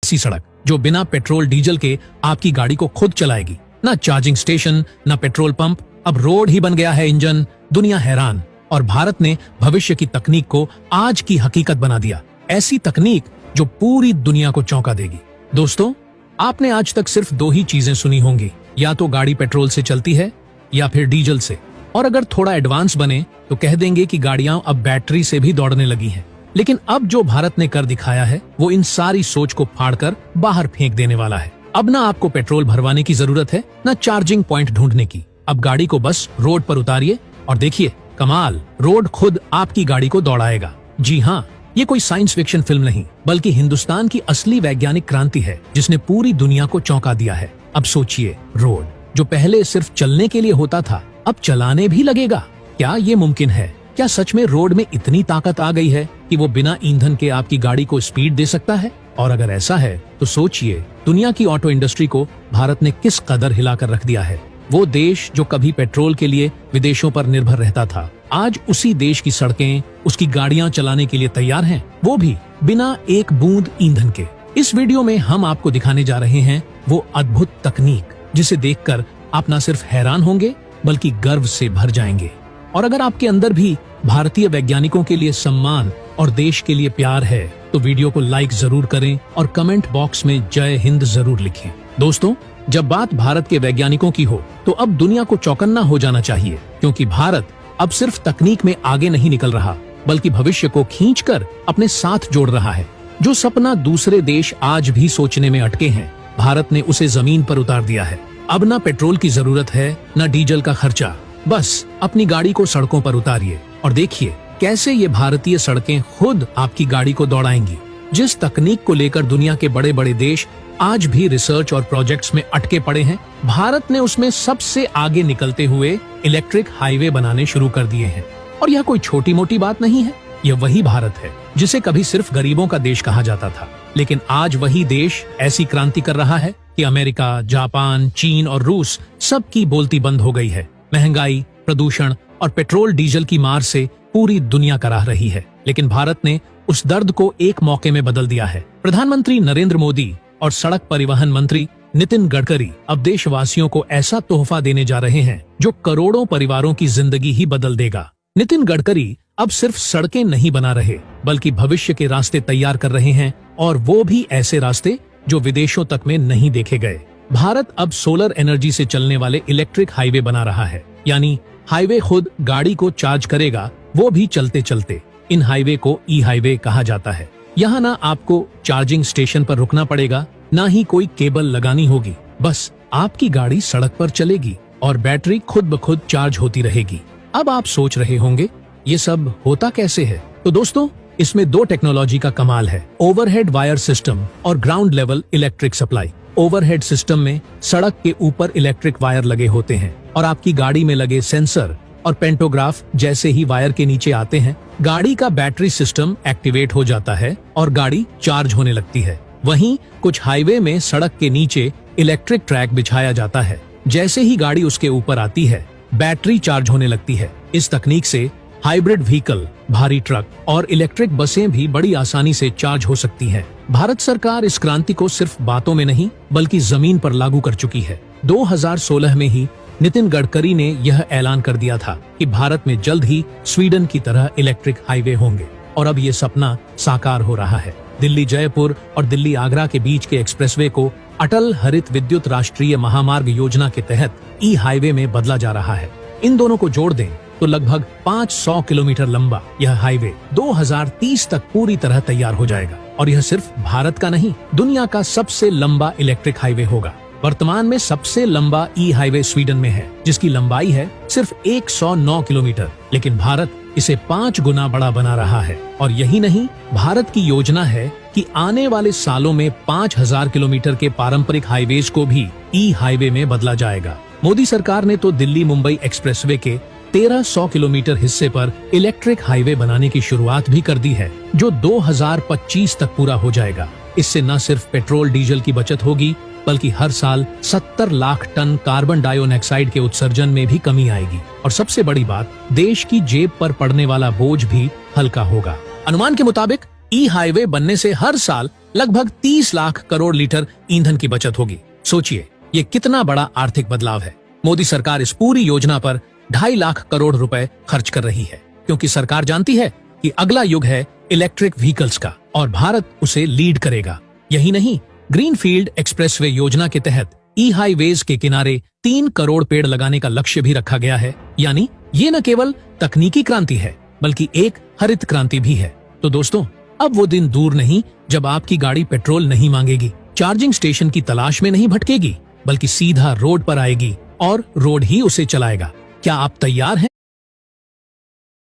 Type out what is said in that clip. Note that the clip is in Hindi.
ऐसी सड़क जो बिना पेट्रोल डीजल के आपकी गाड़ी को खुद चलाएगी। ना चार्जिंग स्टेशन, ना पेट्रोल पंप, अब रोड ही बन गया है इंजन। दुनिया हैरान, और भारत ने भविष्य की तकनीक को आज की हकीकत बना दिया। ऐसी तकनीक जो पूरी दुनिया को चौंका देगी। दोस्तों, आपने आज तक सिर्फ दो ही चीजें सुनी होंगी, या तो गाड़ी पेट्रोल से चलती है या फिर डीजल से, और अगर थोड़ा एडवांस बने तो कह देंगे कि गाड़ियां अब बैटरी से भी दौड़ने लगी हैं। लेकिन अब जो भारत ने कर दिखाया है वो इन सारी सोच को फाड़कर बाहर फेंक देने वाला है। अब ना आपको पेट्रोल भरवाने की जरूरत है, ना चार्जिंग पॉइंट ढूंढने की। अब गाड़ी को बस रोड पर उतारिए और देखिए कमाल, रोड खुद आपकी गाड़ी को दौड़ाएगा। जी हाँ, ये कोई साइंस फिक्शन फिल्म नहीं, बल्कि हिंदुस्तान की असली वैज्ञानिक क्रांति है जिसने पूरी दुनिया को चौंका दिया है। अब सोचिए, रोड जो पहले सिर्फ चलने के लिए होता था अब चलाने भी लगेगा। क्या ये मुमकिन है? क्या सच में रोड में इतनी ताकत आ गई है कि वो बिना ईंधन के आपकी गाड़ी को स्पीड दे सकता है? और अगर ऐसा है तो सोचिए, दुनिया की ऑटो इंडस्ट्री को भारत ने किस कदर हिलाकर रख दिया है। वो देश जो कभी पेट्रोल के लिए विदेशों पर निर्भर रहता था, आज उसी देश की सड़कें, उसकी गाड़ियां चलाने के लिए तैयार हैं, वो भी बिना एक बूंद ईंधन के। इस वीडियो में हम आपको दिखाने जा रहे हैं वो अद्भुत तकनीक जिसे देखकर आप न सिर्फ हैरान होंगे बल्कि गर्व से भर जाएंगे। और अगर आपके अंदर भी भारतीय वैज्ञानिकों के लिए सम्मान और देश के लिए प्यार है तो वीडियो को लाइक जरूर करें और कमेंट बॉक्स में जय हिंद जरूर लिखें। दोस्तों, जब बात भारत के वैज्ञानिकों की हो तो अब दुनिया को चौकन्ना हो जाना चाहिए, क्योंकि भारत अब सिर्फ तकनीक में आगे नहीं निकल रहा बल्कि भविष्य को खींचकर अपने साथ जोड़ रहा है। जो सपना दूसरे देश आज भी सोचने में अटके हैं, भारत ने उसे जमीन पर उतार दिया है। अब ना पेट्रोल की जरूरत है, ना डीजल का खर्चा, बस अपनी गाड़ी को सड़कों पर उतारिए और देखिए कैसे ये भारतीय सड़कें खुद आपकी गाड़ी को दौड़ाएंगी। जिस तकनीक को लेकर दुनिया के बड़े बड़े देश आज भी रिसर्च और प्रोजेक्ट्स में अटके पड़े हैं, भारत ने उसमें सबसे आगे निकलते हुए इलेक्ट्रिक हाईवे बनाने शुरू कर दिए हैं। और यह कोई छोटी मोटी बात नहीं है, यह वही भारत है जिसे कभी सिर्फ गरीबों का देश कहा जाता था, लेकिन आज वही देश ऐसी क्रांति कर रहा है कि अमेरिका, जापान, चीन और रूस सबकी बोलती बंद हो गई है। महंगाई, प्रदूषण और पेट्रोल डीजल की मार से पूरी दुनिया कराह रही है, लेकिन भारत ने उस दर्द को एक मौके में बदल दिया है। प्रधानमंत्री नरेंद्र मोदी और सड़क परिवहन मंत्री नितिन गडकरी अब देशवासियों को ऐसा तोहफा देने जा रहे हैं जो करोड़ों परिवारों की जिंदगी ही बदल देगा। नितिन गडकरी अब सिर्फ सड़कें नहीं बना रहे बल्कि भविष्य के रास्ते तैयार कर रहे हैं, और वो भी ऐसे रास्ते जो विदेशों तक में नहीं देखे गए। भारत अब सोलर एनर्जी से चलने वाले इलेक्ट्रिक हाईवे बना रहा है, यानी हाईवे खुद गाड़ी को चार्ज करेगा, वो भी चलते चलते। इन हाईवे को ई हाईवे कहा जाता है। यहाँ ना आपको चार्जिंग स्टेशन पर रुकना पड़ेगा, ना ही कोई केबल लगानी होगी, बस आपकी गाड़ी सड़क पर चलेगी और बैटरी खुद ब खुद चार्ज होती रहेगी। अब आप सोच रहे होंगे ये सब होता कैसे है? तो दोस्तों, इसमें दो टेक्नोलॉजी का कमाल है, ओवरहेड वायर सिस्टम और ground level electric supply. Overhead system में सड़क के ऊपर इलेक्ट्रिक वायर लगे होते हैं और आपकी गाड़ी में लगे सेंसर और पेंटोग्राफ जैसे ही वायर के नीचे आते हैं, गाड़ी का बैटरी सिस्टम एक्टिवेट हो जाता है और गाड़ी चार्ज होने लगती है। वहीं कुछ हाईवे में सड़क के नीचे इलेक्ट्रिक ट्रैक बिछाया जाता है। जैसे ही गाड़ी उसके ऊपर आती है, बैटरी चार्ज होने लगती है। इस तकनीक से हाइब्रिड व्हीकल, भारी ट्रक और इलेक्ट्रिक बसें भी बड़ी आसानी से चार्ज हो सकती हैं। भारत सरकार इस क्रांति को सिर्फ बातों में नहीं बल्कि जमीन पर लागू कर चुकी है। 2016 में ही नितिन गडकरी ने यह ऐलान कर दिया था कि भारत में जल्द ही स्वीडन की तरह इलेक्ट्रिक हाईवे होंगे, और अब ये सपना साकार हो रहा है। दिल्ली जयपुर और दिल्ली आगरा के बीच के एक्सप्रेसवे को अटल हरित विद्युत राष्ट्रीय महामार्ग योजना के तहत ई हाईवे में बदला जा रहा है। इन दोनों को जोड़ दें तो लगभग 500 किलोमीटर लंबा यह हाईवे 2030 तक पूरी तरह तैयार हो जाएगा, और यह सिर्फ भारत का नहीं, दुनिया का सबसे लंबा इलेक्ट्रिक हाईवे होगा। वर्तमान में सबसे लंबा ई हाईवे स्वीडन में है, जिसकी लंबाई है सिर्फ 109 किलोमीटर, लेकिन भारत इसे 5 गुना बड़ा बना रहा है। और यही नहीं, भारत की योजना है कि आने वाले सालों में 5000 किलोमीटर के पारंपरिक हाईवेज को भी ई हाईवे में बदला जाएगा। मोदी सरकार ने तो दिल्ली मुंबई एक्सप्रेसवे के 1300 किलोमीटर हिस्से पर इलेक्ट्रिक हाईवे बनाने की शुरुआत भी कर दी है, जो 2025 तक पूरा हो जाएगा। इससे न सिर्फ पेट्रोल डीजल की बचत होगी बल्कि हर साल 70 लाख टन कार्बन डाइऑक्साइड के उत्सर्जन में भी कमी आएगी, और सबसे बड़ी बात, देश की जेब पर पड़ने वाला बोझ भी हल्का होगा। अनुमान के मुताबिक ई हाईवे बनने से हर साल लगभग 30 लाख करोड़ लीटर ईंधन की बचत होगी। सोचिए ये कितना बड़ा आर्थिक बदलाव है। मोदी सरकार इस पूरी योजना पर 2.5 लाख करोड़ रुपए खर्च कर रही है, क्योंकि सरकार जानती है कि अगला युग है इलेक्ट्रिक व्हीकल्स का और भारत उसे लीड करेगा। यही नहीं, ग्रीनफील्ड एक्सप्रेसवे योजना के तहत ई हाईवेज के किनारे 3 करोड़ पेड़ लगाने का लक्ष्य भी रखा गया है। यानी ये न केवल तकनीकी क्रांति है, बल्कि एक हरित क्रांति भी है। तो दोस्तों, अब वो दिन दूर नहीं जब आपकी गाड़ी पेट्रोल नहीं मांगेगी, चार्जिंग स्टेशन की तलाश में नहीं भटकेगी, बल्कि सीधा रोड पर आएगी और रोड ही उसे चलाएगा। क्या आप तैयार हैं?